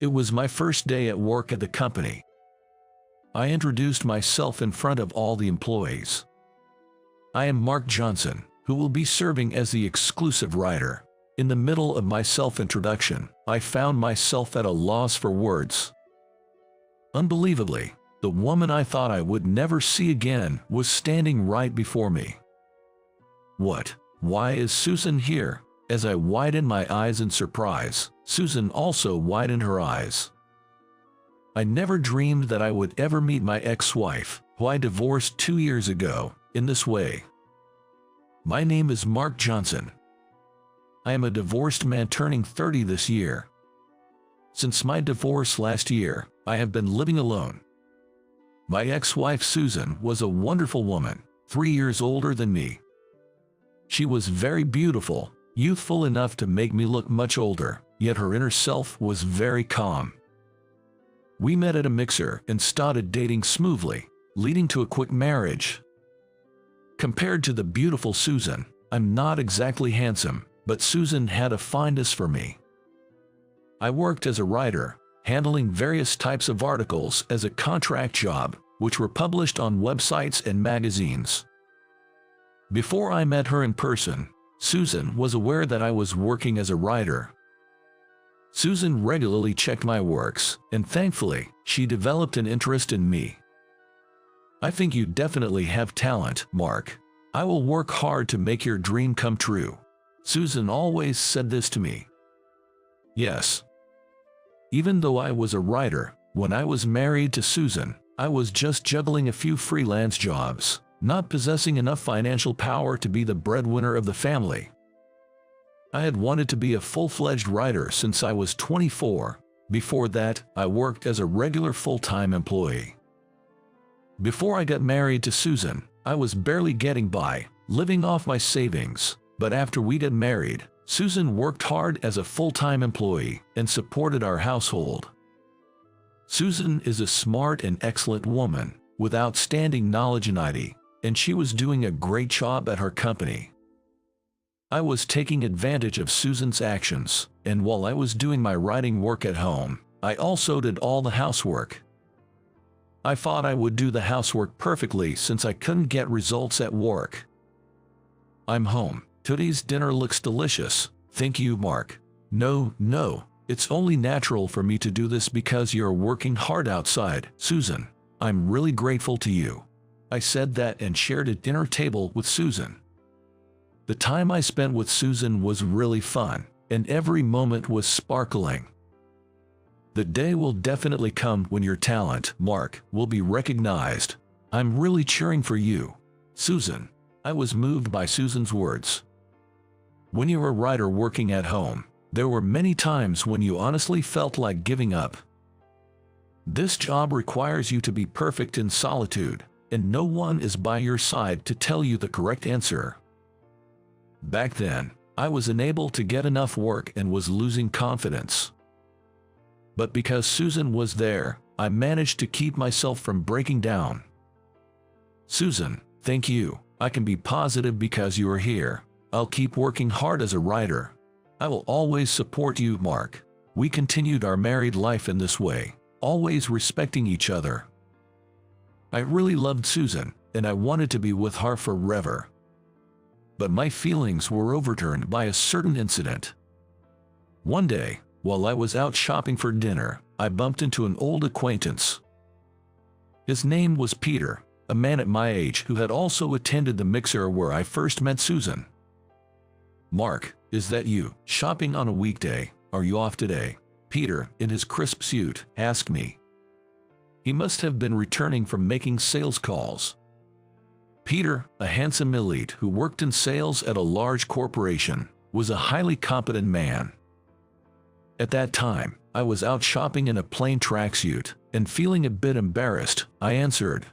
It was my first day at work at the company. I introduced myself in front of all the employees. I am Mark Johnson, who will be serving as the exclusive writer. In the middle of my self-introduction, I found myself at a loss for words. Unbelievably, the woman I thought I would never see again was standing right before me. What? Why is Susan here? As I widened my eyes in surprise, Susan also widened her eyes. I never dreamed that I would ever meet my ex-wife, who I divorced 2 years ago, in this way. My name is Mark Johnson. I am a divorced man turning 30 this year. Since my divorce last year, I have been living alone. My ex-wife Susan was a wonderful woman, 3 years older than me. She was very beautiful, youthful enough to make me look much older, yet her inner self was very calm. We met at a mixer and started dating smoothly, leading to a quick marriage. Compared to the beautiful Susan, I'm not exactly handsome, but Susan had a fondness for me. I worked as a writer, handling various types of articles as a contract job, which were published on websites and magazines. Before I met her in person, Susan was aware that I was working as a writer. Susan regularly checked my works, and thankfully, she developed an interest in me. I think you definitely have talent, Mark. I will work hard to make your dream come true. Susan always said this to me. Yes. Even though I was a writer, when I was married to Susan, I was just juggling a few freelance jobs, not possessing enough financial power to be the breadwinner of the family. I had wanted to be a full-fledged writer since I was 24. Before that, I worked as a regular full-time employee. Before I got married to Susan, I was barely getting by, living off my savings, but after we got married, Susan worked hard as a full-time employee and supported our household. Susan is a smart and excellent woman, with outstanding knowledge in IT, and she was doing a great job at her company. I was taking advantage of Susan's actions, and while I was doing my writing work at home, I also did all the housework. I thought I would do the housework perfectly since I couldn't get results at work. I'm home. Today's dinner looks delicious. Thank you, Mark. No, it's only natural for me to do this because you're working hard outside, Susan. I'm really grateful to you. I said that and shared a dinner table with Susan. The time I spent with Susan was really fun, and every moment was sparkling. The day will definitely come when your talent, Mark, will be recognized. I'm really cheering for you, Susan. I was moved by Susan's words. When you're a writer working at home, there were many times when you honestly felt like giving up. This job requires you to be perfect in solitude, and no one is by your side to tell you the correct answer. Back then, I was unable to get enough work and was losing confidence. But because Susan was there, I managed to keep myself from breaking down. Susan, thank you. I can be positive because you are here. I'll keep working hard as a writer. I will always support you, Mark. We continued our married life in this way, always respecting each other. I really loved Susan, and I wanted to be with her forever. But my feelings were overturned by a certain incident. One day, while I was out shopping for dinner, I bumped into an old acquaintance. His name was Peter, a man at my age who had also attended the mixer where I first met Susan. Mark, is that you, shopping on a weekday? Are you off today? Peter, in his crisp suit, asked me. He must have been returning from making sales calls. Peter, a handsome elite who worked in sales at a large corporation, was a highly competent man. At that time, I was out shopping in a plain tracksuit, and feeling a bit embarrassed, I answered,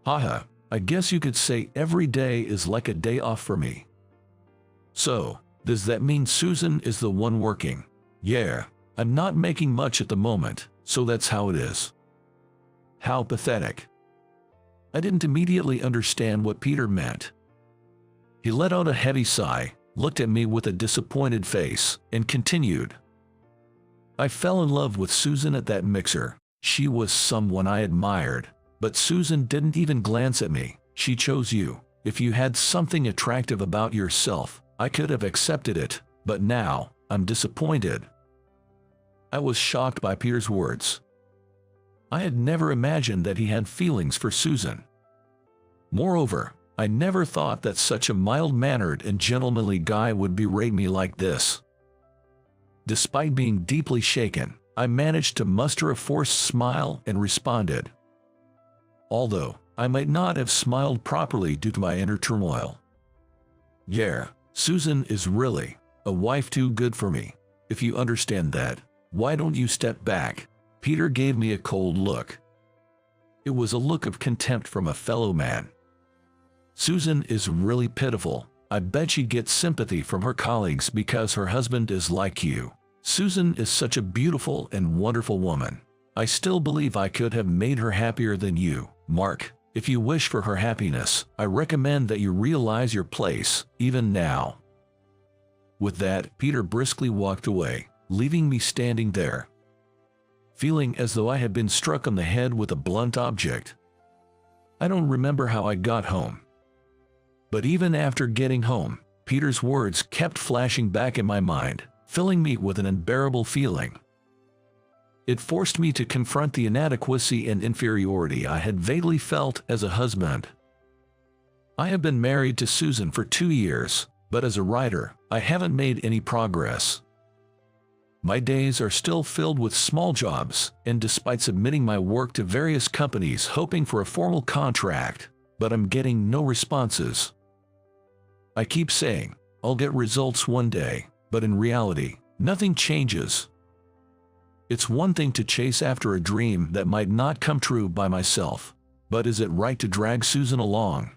"Haha, I guess you could say every day is like a day off for me." So, does that mean Susan is the one working? Yeah, I'm not making much at the moment, so that's how it is. How pathetic. I didn't immediately understand what Peter meant. He let out a heavy sigh, looked at me with a disappointed face, and continued. I fell in love with Susan at that mixer. She was someone I admired. But Susan didn't even glance at me. She chose you. If you had something attractive about yourself, I could have accepted it. But now, I'm disappointed. I was shocked by Peter's words. I had never imagined that he had feelings for Susan. Moreover, I never thought that such a mild-mannered and gentlemanly guy would berate me like this. Despite being deeply shaken, I managed to muster a forced smile and responded, although I might not have smiled properly due to my inner turmoil. Yeah, Susan is really a wife too good for me. If you understand that, why don't you step back? Peter gave me a cold look. It was a look of contempt from a fellow man. Susan is really pitiful. I bet she gets sympathy from her colleagues because her husband is like you. Susan is such a beautiful and wonderful woman. I still believe I could have made her happier than you, Mark. If you wish for her happiness, I recommend that you realize your place, even now. With that, Peter briskly walked away, leaving me standing there, feeling as though I had been struck on the head with a blunt object. I don't remember how I got home. But even after getting home, Peter's words kept flashing back in my mind, filling me with an unbearable feeling. It forced me to confront the inadequacy and inferiority I had vaguely felt as a husband. I have been married to Susan for 2 years, but as a writer, I haven't made any progress. My days are still filled with small jobs, and despite submitting my work to various companies hoping for a formal contract, but I'm getting no responses. I keep saying, I'll get results one day, but in reality, nothing changes. It's one thing to chase after a dream that might not come true by myself, but is it right to drag Susan along?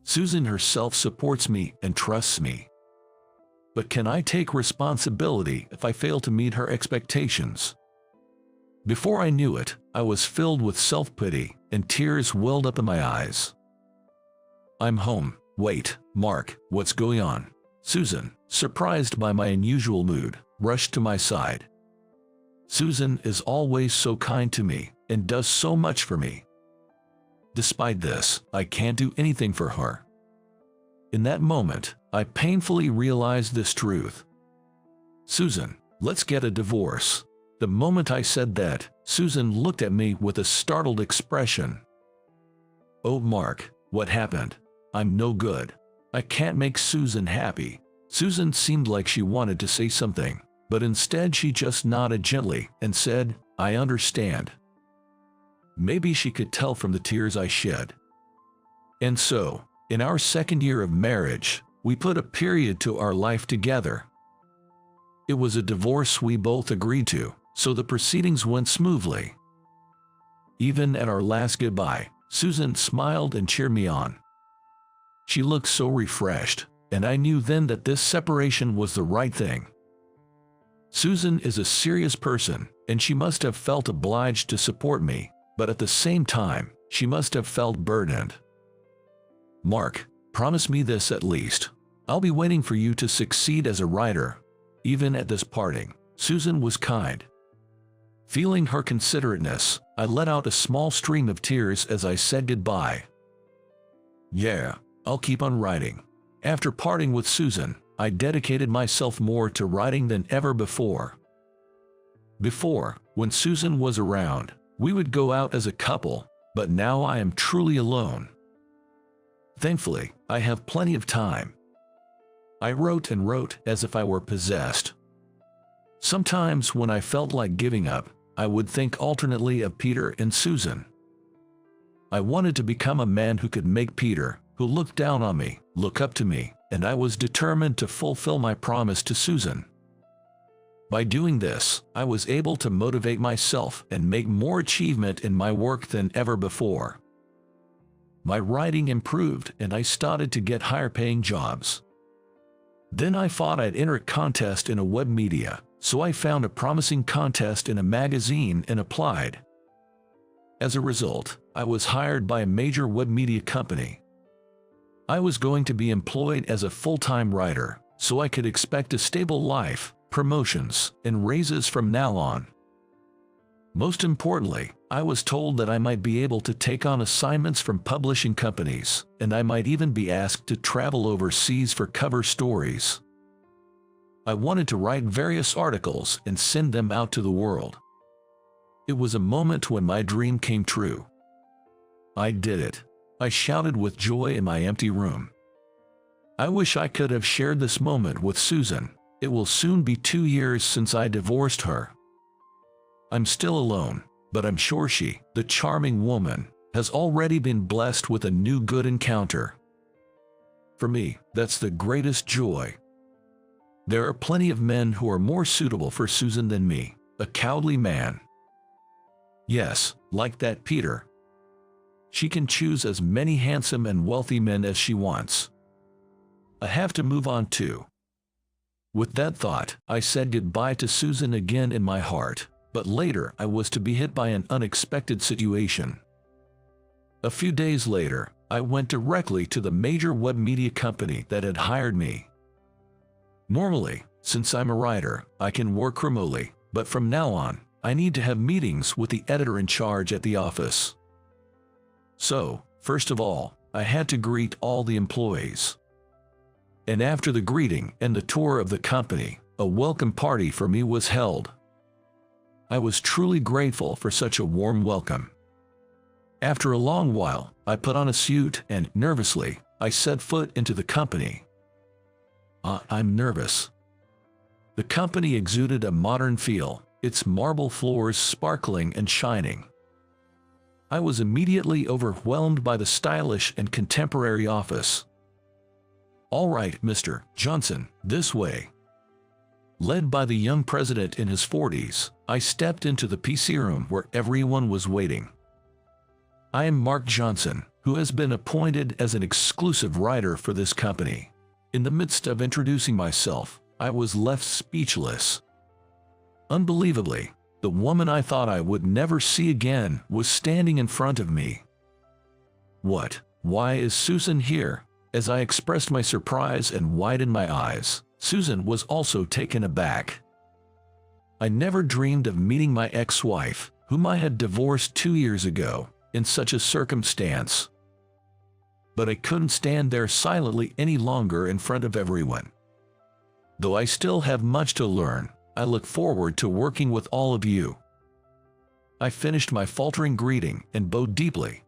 Susan herself supports me and trusts me. But can I take responsibility if I fail to meet her expectations? Before I knew it, I was filled with self-pity, and tears welled up in my eyes. I'm home. Wait, Mark, what's going on? Susan, surprised by my unusual mood, rushed to my side. Susan is always so kind to me, and does so much for me. Despite this, I can't do anything for her. In that moment, I painfully realized this truth. Susan, let's get a divorce. The moment I said that, Susan looked at me with a startled expression. Oh, Mark, what happened? I'm no good. I can't make Susan happy. Susan seemed like she wanted to say something, but instead she just nodded gently and said, I understand. Maybe she could tell from the tears I shed. And so, in our 2nd year of marriage, we put a period to our life together. It was a divorce we both agreed to, so the proceedings went smoothly. Even at our last goodbye, Susan smiled and cheered me on. She looked so refreshed, and I knew then that this separation was the right thing. Susan is a serious person, and she must have felt obliged to support me, but at the same time, she must have felt burdened. Mark, promise me this at least. I'll be waiting for you to succeed as a writer. Even at this parting, Susan was kind. Feeling her considerateness, I let out a small stream of tears as I said goodbye. Yeah, I'll keep on writing. After parting with Susan, I dedicated myself more to writing than ever before. Before, when Susan was around, we would go out as a couple, but now I am truly alone. Thankfully, I have plenty of time. I wrote and wrote as if I were possessed. Sometimes when I felt like giving up, I would think alternately of Peter and Susan. I wanted to become a man who could make Peter, who looked down on me, look up to me, and I was determined to fulfill my promise to Susan. By doing this, I was able to motivate myself and make more achievement in my work than ever before. My writing improved and I started to get higher-paying jobs. Then I thought I'd enter a contest in a web media, so I found a promising contest in a magazine and applied. As a result, I was hired by a major web media company. I was going to be employed as a full-time writer, so I could expect a stable life, promotions, and raises from now on. Most importantly, I was told that I might be able to take on assignments from publishing companies, and I might even be asked to travel overseas for cover stories. I wanted to write various articles and send them out to the world. It was a moment when my dream came true. I did it. I shouted with joy in my empty room. I wish I could have shared this moment with Susan. It will soon be 2 years since I divorced her. I'm still alone, but I'm sure she, the charming woman, has already been blessed with a new good encounter. For me, that's the greatest joy. There are plenty of men who are more suitable for Susan than me, a cowardly man. Yes, like that Peter. She can choose as many handsome and wealthy men as she wants. I have to move on too. With that thought, I said goodbye to Susan again in my heart, but later I was to be hit by an unexpected situation. A few days later, I went directly to the major web media company that had hired me. Normally, since I'm a writer, I can work remotely, but from now on, I need to have meetings with the editor in charge at the office. So, first of all, I had to greet all the employees. And after the greeting and the tour of the company, a welcome party for me was held. I was truly grateful for such a warm welcome. After a long while, I put on a suit and, nervously, I set foot into the company. I'm nervous. The company exuded a modern feel, its marble floors sparkling and shining. I was immediately overwhelmed by the stylish and contemporary office. "All right, Mr. Johnson, this way." Led by the young president in his 40s, I stepped into the PC room where everyone was waiting. I am Mark Johnson, who has been appointed as an exclusive writer for this company. In the midst of introducing myself, I was left speechless. Unbelievably, the woman I thought I would never see again was standing in front of me. "What? Why is Susan here?" As I expressed my surprise and widened my eyes, Susan was also taken aback. I never dreamed of meeting my ex-wife, whom I had divorced 2 years ago, in such a circumstance. But I couldn't stand there silently any longer in front of everyone. Though I still have much to learn, I look forward to working with all of you. I finished my faltering greeting and bowed deeply.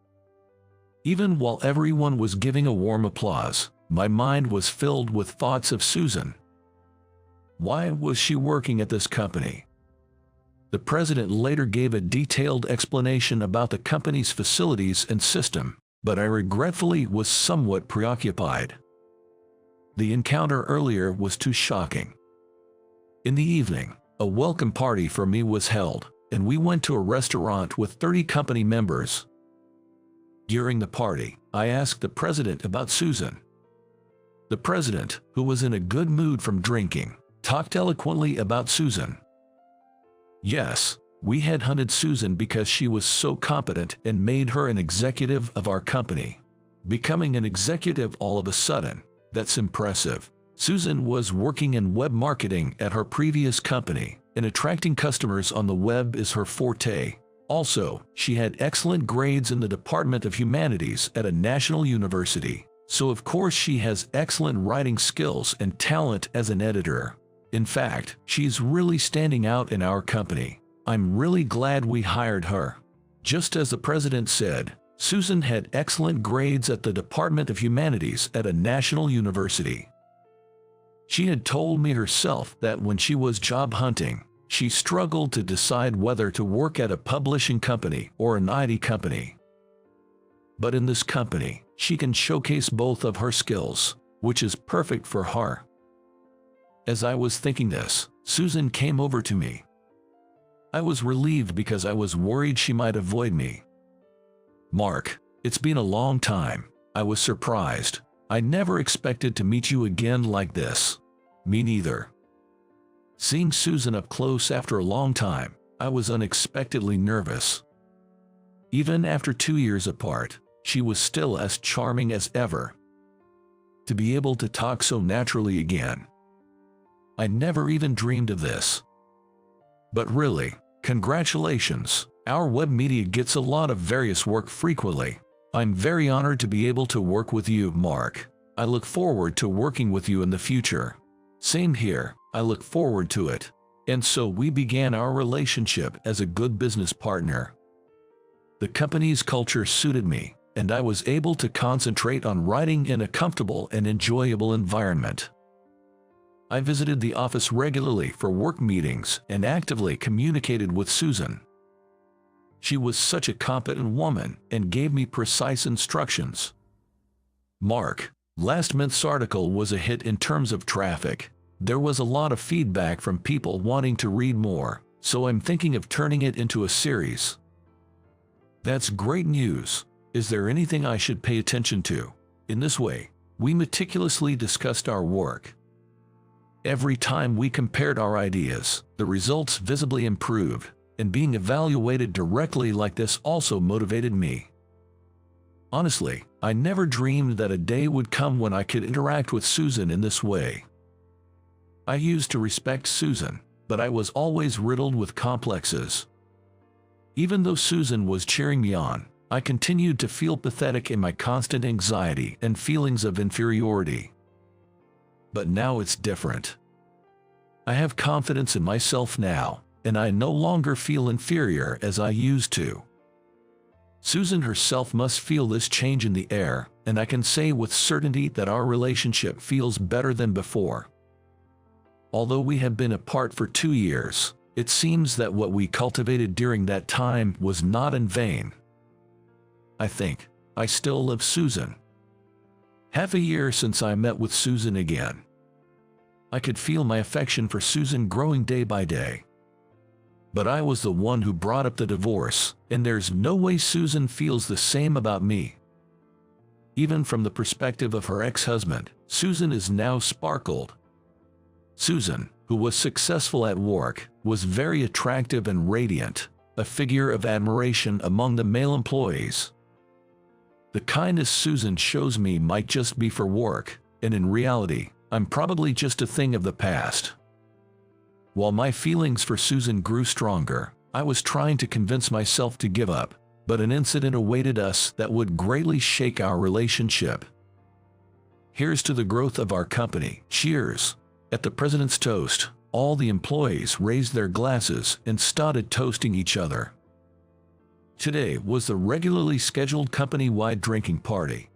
Even while everyone was giving a warm applause, my mind was filled with thoughts of Susan. Why was she working at this company? The president later gave a detailed explanation about the company's facilities and system, but I regretfully was somewhat preoccupied. The encounter earlier was too shocking. In the evening, a welcome party for me was held, and we went to a restaurant with 30 company members. During the party, I asked the president about Susan. The president, who was in a good mood from drinking, talked eloquently about Susan. Yes, we had hunted Susan because she was so competent and made her an executive of our company. Becoming an executive all of a sudden, that's impressive. Susan was working in web marketing at her previous company, and attracting customers on the web is her forte. Also, she had excellent grades in the Department of Humanities at a national university, so of course she has excellent writing skills and talent as an editor. In fact, she's really standing out in our company. I'm really glad we hired her. Just as the president said, Susan had excellent grades at the Department of Humanities at a national university. She had told me herself that when she was job hunting, she struggled to decide whether to work at a publishing company or an IT company. But in this company, she can showcase both of her skills, which is perfect for her. As I was thinking this, Susan came over to me. I was relieved because I was worried she might avoid me. "Mark, it's been a long time." I was surprised. "I never expected to meet you again like this." "Me neither." Seeing Susan up close after a long time, I was unexpectedly nervous. Even after 2 years apart, she was still as charming as ever. To be able to talk so naturally again. I never even dreamed of this. But really, congratulations. Our web media gets a lot of various work frequently. I'm very honored to be able to work with you, Mark. I look forward to working with you in the future. Same here, I look forward to it. And so we began our relationship as a good business partner. The company's culture suited me, and I was able to concentrate on writing in a comfortable and enjoyable environment. I visited the office regularly for work meetings and actively communicated with Susan. She was such a competent woman and gave me precise instructions. Mark, last month's article was a hit in terms of traffic. There was a lot of feedback from people wanting to read more, so I'm thinking of turning it into a series. That's great news. Is there anything I should pay attention to? In this way, we meticulously discussed our work. Every time we compared our ideas, the results visibly improved, and being evaluated directly like this also motivated me. Honestly, I never dreamed that a day would come when I could interact with Susan in this way. I used to respect Susan, but I was always riddled with complexes. Even though Susan was cheering me on, I continued to feel pathetic in my constant anxiety and feelings of inferiority. But now it's different. I have confidence in myself now, and I no longer feel inferior as I used to. Susan herself must feel this change in the air, and I can say with certainty that our relationship feels better than before. Although we have been apart for 2 years, it seems that what we cultivated during that time was not in vain. I think I still love Susan. Half a year since I met with Susan again. I could feel my affection for Susan growing day by day. But I was the one who brought up the divorce, and there's no way Susan feels the same about me. Even from the perspective of her ex-husband, Susan is now sparkled. Susan, who was successful at work, was very attractive and radiant, a figure of admiration among the male employees. The kindness Susan shows me might just be for work, and in reality, I'm probably just a thing of the past. While my feelings for Susan grew stronger, I was trying to convince myself to give up, but an incident awaited us that would greatly shake our relationship. Here's to the growth of our company. Cheers. At the president's toast, all the employees raised their glasses and started toasting each other. Today was the regularly scheduled company-wide drinking party.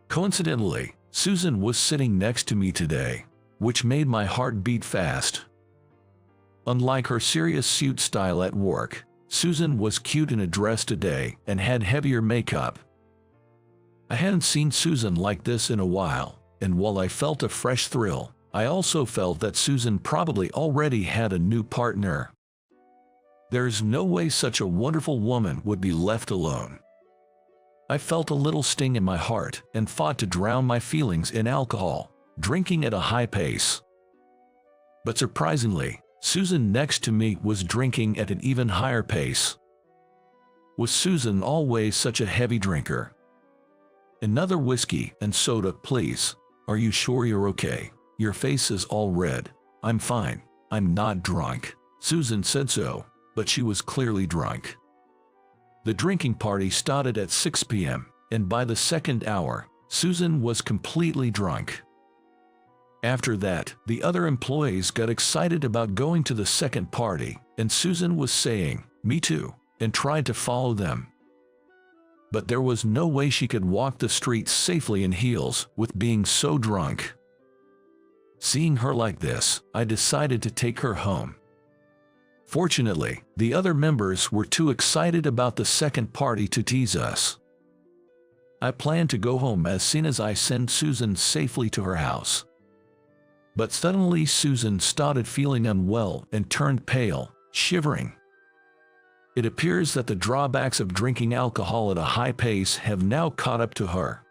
Coincidentally, Susan was sitting next to me today, which made my heart beat fast. Unlike her serious suit style at work, Susan was cute in a dress today and had heavier makeup. I hadn't seen Susan like this in a while, and while I felt a fresh thrill, I also felt that Susan probably already had a new partner. There's no way such a wonderful woman would be left alone. I felt a little sting in my heart and fought to drown my feelings in alcohol, drinking at a high pace. But surprisingly, Susan next to me was drinking at an even higher pace. Was Susan always such a heavy drinker? Another whiskey and soda, please. Are you sure you're okay? Your face is all red. I'm fine. I'm not drunk. Susan said so, but she was clearly drunk. The drinking party started at 6 p.m., and by the second hour, Susan was completely drunk. After that, the other employees got excited about going to the second party, and Susan was saying, "Me too," and tried to follow them. But there was no way she could walk the streets safely in heels with being so drunk. Seeing her like this, I decided to take her home. Fortunately, the other members were too excited about the second party to tease us. I planned to go home as soon as I sent Susan safely to her house. But suddenly Susan started feeling unwell and turned pale, shivering. It appears that the drawbacks of drinking alcohol at a high pace have now caught up to her.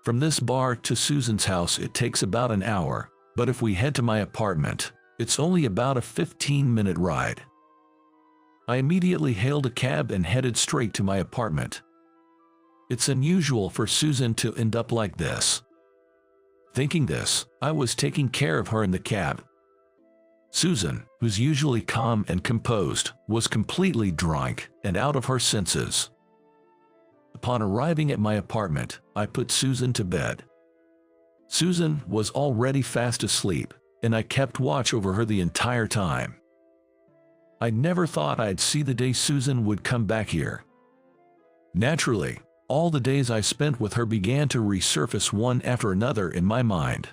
From this bar to Susan's house it takes about an hour, but if we head to my apartment, it's only about a 15-minute ride. I immediately hailed a cab and headed straight to my apartment. It's unusual for Susan to end up like this. Thinking this, I was taking care of her in the cab. Susan, who's usually calm and composed, was completely drunk and out of her senses. Upon arriving at my apartment, I put Susan to bed. Susan was already fast asleep, and I kept watch over her the entire time. I never thought I'd see the day Susan would come back here. Naturally, all the days I spent with her began to resurface one after another in my mind.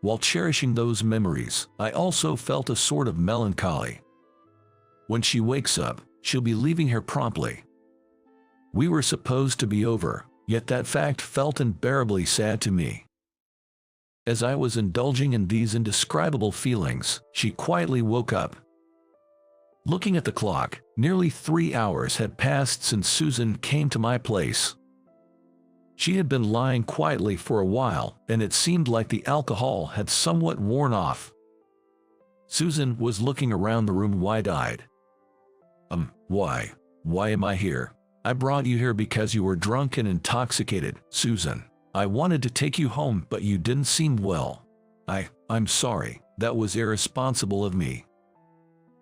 While cherishing those memories, I also felt a sort of melancholy. When she wakes up, she'll be leaving here promptly. We were supposed to be over, yet that fact felt unbearably sad to me. As I was indulging in these indescribable feelings, she quietly woke up. Looking at the clock, nearly 3 hours had passed since Susan came to my place. She had been lying quietly for a while, and it seemed like the alcohol had somewhat worn off. Susan was looking around the room wide-eyed. Why am I here? I brought you here because you were drunk and intoxicated, Susan. I wanted to take you home, but you didn't seem well. I'm sorry, that was irresponsible of me.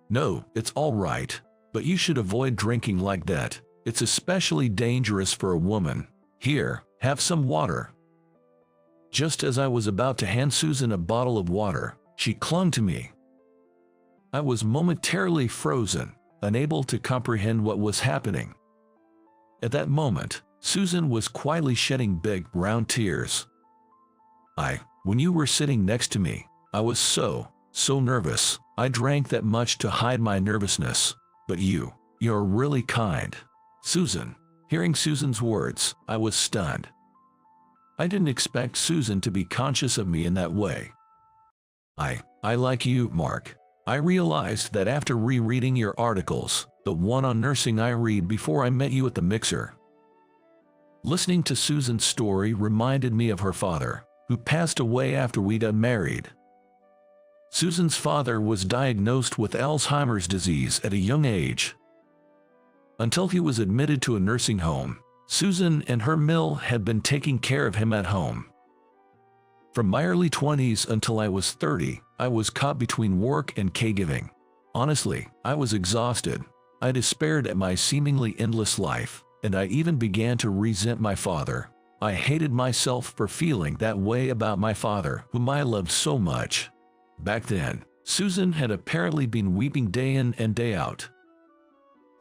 No, it's all right, but you should avoid drinking like that. It's especially dangerous for a woman. Here, have some water. Just as I was about to hand Susan a bottle of water, she clung to me. I was momentarily frozen, unable to comprehend what was happening. At that moment, Susan was quietly shedding big, round tears. When you were sitting next to me, I was so nervous. I drank that much to hide my nervousness. But you're really kind. Susan. Hearing Susan's words, I was stunned. I didn't expect Susan to be conscious of me in that way. I like you, Mark. I realized that after rereading your articles, the one on nursing I read before I met you at the mixer. Listening to Susan's story reminded me of her father, who passed away after we got married. Susan's father was diagnosed with Alzheimer's disease at a young age. Until he was admitted to a nursing home, Susan and her mill had been taking care of him at home. From my early 20s until I was 30, I was caught between work and caregiving. Honestly, I was exhausted. I despaired at my seemingly endless life, and I even began to resent my father. I hated myself for feeling that way about my father, whom I loved so much. Back then, Susan had apparently been weeping day in and day out.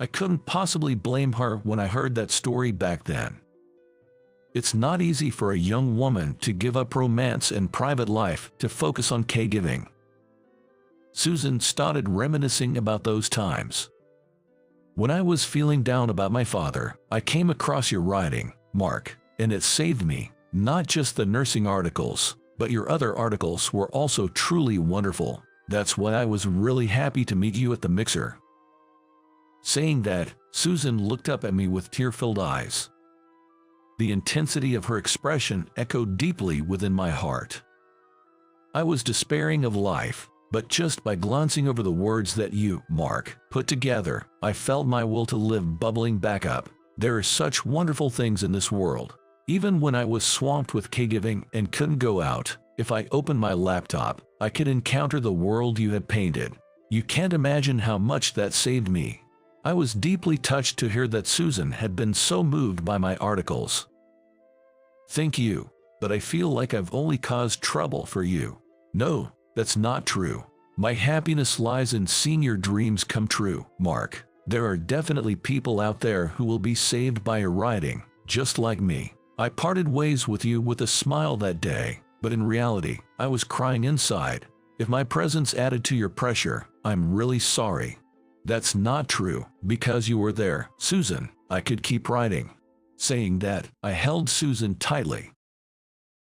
I couldn't possibly blame her when I heard that story back then. It's not easy for a young woman to give up romance and private life to focus on caregiving. Susan started reminiscing about those times. When I was feeling down about my father, I came across your writing, Mark, and it saved me. Not just the nursing articles, but your other articles were also truly wonderful. That's why I was really happy to meet you at the mixer. Saying that, Susan looked up at me with tear-filled eyes. The intensity of her expression echoed deeply within my heart. I was despairing of life, but just by glancing over the words that you, Mark, put together, I felt my will to live bubbling back up. There are such wonderful things in this world. Even when I was swamped with caregiving and couldn't go out, if I opened my laptop, I could encounter the world you had painted. You can't imagine how much that saved me. I was deeply touched to hear that Susan had been so moved by my articles. Thank you, but I feel like I've only caused trouble for you. No, that's not true. My happiness lies in seeing your dreams come true, Mark. There are definitely people out there who will be saved by your writing, just like me. I parted ways with you with a smile that day, but in reality, I was crying inside. If my presence added to your pressure, I'm really sorry. That's not true, because you were there, Susan. I could keep writing. Saying that, I held Susan tightly.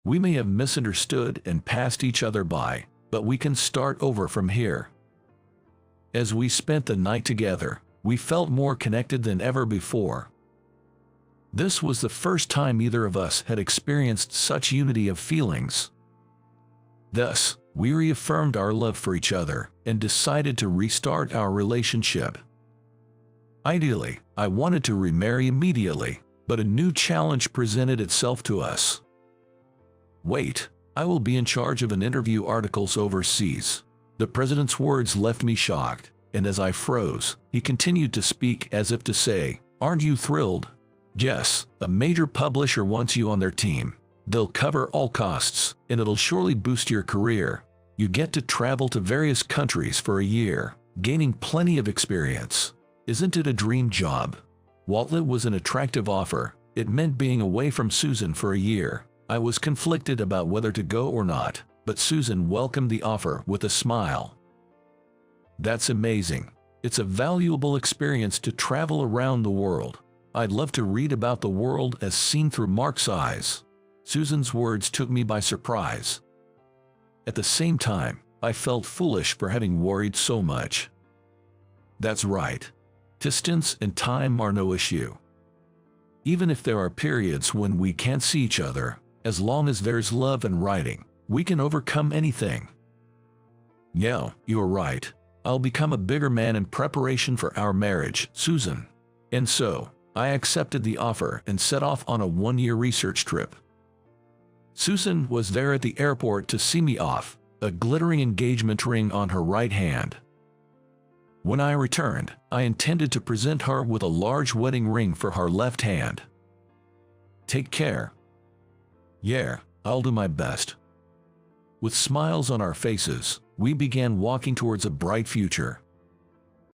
We may have misunderstood and passed each other by, but we can start over from here. As we spent the night together, we felt more connected than ever before. This was the first time either of us had experienced such unity of feelings. Thus, we reaffirmed our love for each other and decided to restart our relationship. Ideally, I wanted to remarry immediately, but a new challenge presented itself to us. Wait, I will be in charge of an interview articles overseas. The president's words left me shocked, and as I froze, he continued to speak as if to say, "Aren't you thrilled? Yes, a major publisher wants you on their team. They'll cover all costs, and it'll surely boost your career. You get to travel to various countries for a year, gaining plenty of experience. Isn't it a dream job?" While it was an attractive offer, it meant being away from Susan for a year. I was conflicted about whether to go or not, but Susan welcomed the offer with a smile. "That's amazing. It's a valuable experience to travel around the world. I'd love to read about the world as seen through Mark's eyes." Susan's words took me by surprise. At the same time, I felt foolish for having worried so much. That's right. Distance and time are no issue. Even if there are periods when we can't see each other, as long as there's love and writing, we can overcome anything. "Yeah, you're right. I'll become a bigger man in preparation for our marriage, Susan." And so, I accepted the offer and set off on a one-year research trip. Susan was there at the airport to see me off, a glittering engagement ring on her right hand. When I returned, I intended to present her with a large wedding ring for her left hand. "Take care." "Yeah, I'll do my best." With smiles on our faces, we began walking towards a bright future.